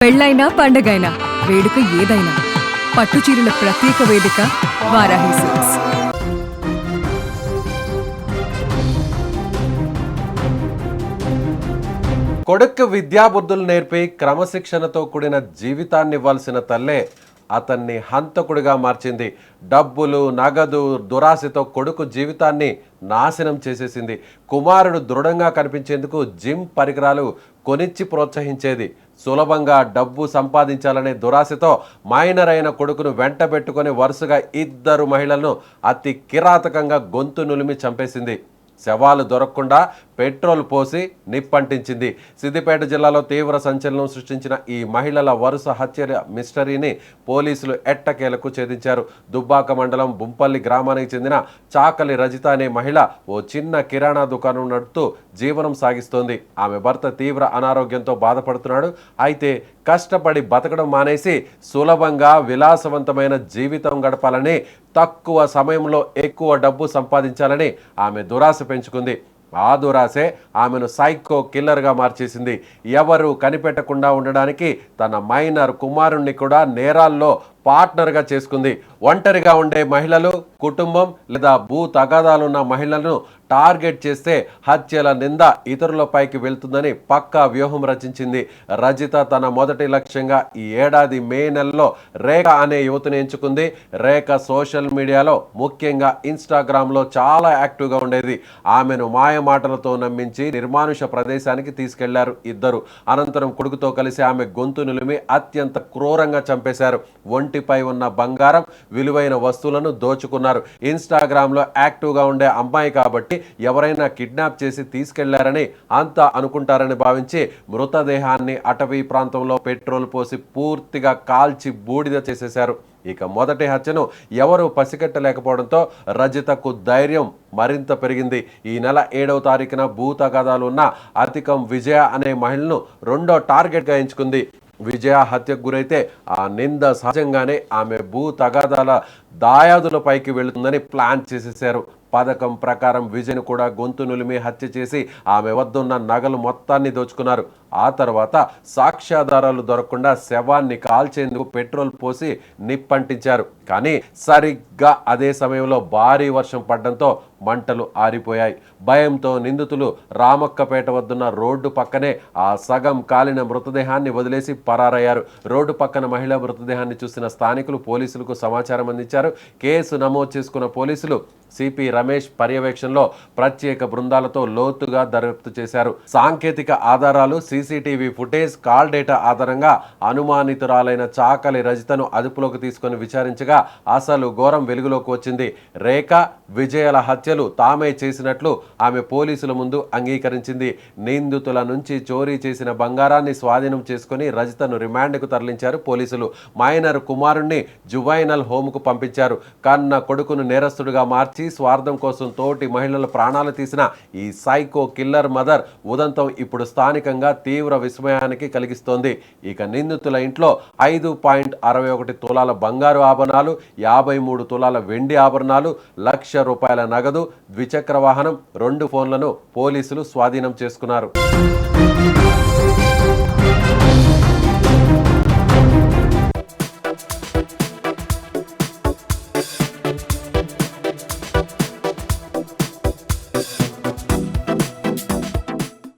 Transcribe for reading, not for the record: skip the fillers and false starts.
పెళ్ళైనా పండగైనా వేడుక ఏదైనా పట్టుచీరల ప్రత్యేక వేదిక వారాహి సిల్క్స్. కొడుకు విద్యాబుద్ధులు నేర్పి క్రమశిక్షణతో కూడిన జీవితాన్ని ఇవ్వాల్సిన తల్లే అతన్ని హంతకుడిగా మార్చింది. డబ్బులు, నగదు, దురాశతో కొడుకు జీవితాన్ని నాశనం చేసేసింది. కుమారుడు దృఢంగా కనిపించేందుకు జిమ్ పరికరాలు కొనిచ్చి ప్రోత్సహించేది. సులభంగా డబ్బు సంపాదించాలనే దురాశతో మైనర్ అయిన కొడుకును వెంటబెట్టుకొని వరుసగా 2 మహిళలను అతి కిరాతకంగా గొంతు నులిమి చంపేసింది. శవాలు దొరకకుండా పెట్రోల్ పోసి నిప్పంటించింది. సిద్దిపేట జిల్లాలో తీవ్ర సంచలనం సృష్టించిన ఈ మహిళల వరుస హత్యల మిస్టరీని పోలీసులు ఎట్టకేలకు ఛేదించారు. దుబ్బాక మండలం బుంపల్లి గ్రామానికి చెందిన చాకలి రజిత అనే మహిళ ఓ చిన్న కిరాణా దుకాణం నడుపుతూ జీవనం సాగిస్తోంది. ఆమె భర్త తీవ్ర అనారోగ్యంతో బాధపడుతున్నాడు. అయితే కష్టపడి బతకడం మానేసి సులభంగా విలాసవంతమైన జీవితం గడపాలని, తక్కువ సమయంలో ఎక్కువ డబ్బు సంపాదించాలని ఆమె దురాశ పెంచుకుంది. ఆ దురాశే ఆమెను సైకో కిల్లర్గా మార్చేసింది. ఎవరు కనిపెట్టకుండా ఉండడానికి తన మైనర్ కుమారుణ్ణి కూడా నేరాల్లో పార్ట్నర్గా చేసుకుంది. ఒంటరిగా ఉండే మహిళలు, కుటుంబం లేదా భూ తగాదాలున్న మహిళలను టార్గెట్ చేస్తే హత్యల నింద ఇతరులపైకి వెళ్తుందని పక్కా వ్యూహం రచించింది. రజిత తన మొదటి లక్ష్యంగా ఈ ఏడాది మే నెలలో రేఖ అనే యువతిని ఎంచుకుంది. రేఖ సోషల్ మీడియాలో, ముఖ్యంగా ఇన్స్టాగ్రామ్లో చాలా యాక్టివ్గా ఉండేది. ఆమెను మాయమాటలతో నమ్మించి నిర్మానుష ప్రదేశానికి తీసుకెళ్లారు ఇద్దరు. అనంతరం కొడుకుతో కలిసి ఆమె గొంతు నిలిమి అత్యంత క్రూరంగా చంపేశారు. ఒంటిపై ఉన్న బంగారం, విలువైన వస్తువులను దోచుకున్నారు. ఇన్స్టాగ్రామ్లో యాక్టివ్గా ఉండే అమ్మాయి కాబట్టి ఎవరైనా కిడ్నాప్ చేసి తీసుకెళ్లారని అంతా అనుకుంటారని భావించి మృతదేహాన్ని అటవీ ప్రాంతంలో పెట్రోల్ పోసి పూర్తిగా కాల్చి బూడిద చేసేశారు. ఇక మొదటి హత్యను ఎవరూ పసిగట్టలేకపోవడంతో రజితకు ధైర్యం మరింత పెరిగింది. ఈ నెల 7వ తారీఖున భూ తగాదాలు ఉన్న అతికం విజయ అనే మహిళను రెండో టార్గెట్గా ఎంచుకుంది. విజయ హత్యకు గురైతే ఆ నింద సహజంగానే ఆమె భూ తగాదాల దాయాదులపైకి వెళుతుందని ప్లాన్ చేసేశారు. పథకం ప్రకారం విజయను కూడా గొంతు నులిమి హత్య చేసి ఆమె వద్ద ఉన్న నగలు మొత్తాన్ని దోచుకున్నారు. ఆ తర్వాత సాక్ష్యాధారాలు దొరకకుండా శవాన్ని కాల్చేందుకు పెట్రోల్ పోసి నిప్పంటించారు. కానీ సరిగ్గా అదే సమయంలో భారీ వర్షం పడడంతో మంటలు ఆరిపోయాయి. భయంతో నిందితులు రామక్కపేట వద్దున్న రోడ్డు పక్కనే ఆ సగం కాలిన మృతదేహాన్ని వదిలేసి పరారయ్యారు. రోడ్డు పక్కన మహిళా మృతదేహాన్ని చూసిన స్థానికులు పోలీసులకు సమాచారం అందించారు. కేసు నమోదు చేసుకున్న పోలీసులు సిపి రమేష్ పర్యవేక్షణలో ప్రత్యేక బృందాలతో లోతుగా దర్యాప్తు చేశారు. సాంకేతిక ఆధారాలు, సీసీటీవీ ఫుటేజ్, కాల్ డేటా ఆధారంగా అనుమానితురాలైన చాకలి రజితను అదుపులోకి తీసుకొని విచారించగా అసలు ఘోరం వెలుగులోకి వచ్చింది. రేఖ, విజయల హత్యలు తామే చేసినట్లు ఆమె పోలీసుల ముందు అంగీకరించింది. నిందితుల నుంచి చోరీ చేసిన బంగారాన్ని స్వాధీనం చేసుకుని రజితను రిమాండ్కు తరలించారు పోలీసులు. మైనర్ కుమారుణ్ణి జువైనల్ హోమ్కు పంపించారు. కన్న కొడుకును నేరస్తుడిగా మార్చి స్వార్థం కోసం తోటి మహిళల ప్రాణాలు తీసిన ఈ సైకో కిల్లర్ మదర్ ఉదంతం ఇప్పుడు స్థానికంగా తీవ్ర విస్మయానికి కలిగిస్తోంది. ఇక నిందితుల ఇంట్లో 5.61 తులాల బంగారు ఆభరణాలు, 53 తులాల వెండి ఆభరణాలు, ₹1,00,000 నగదు, ద్విచక్ర వాహనం, 2 ఫోన్లను పోలీసులు స్వాధీనం చేసుకున్నారు.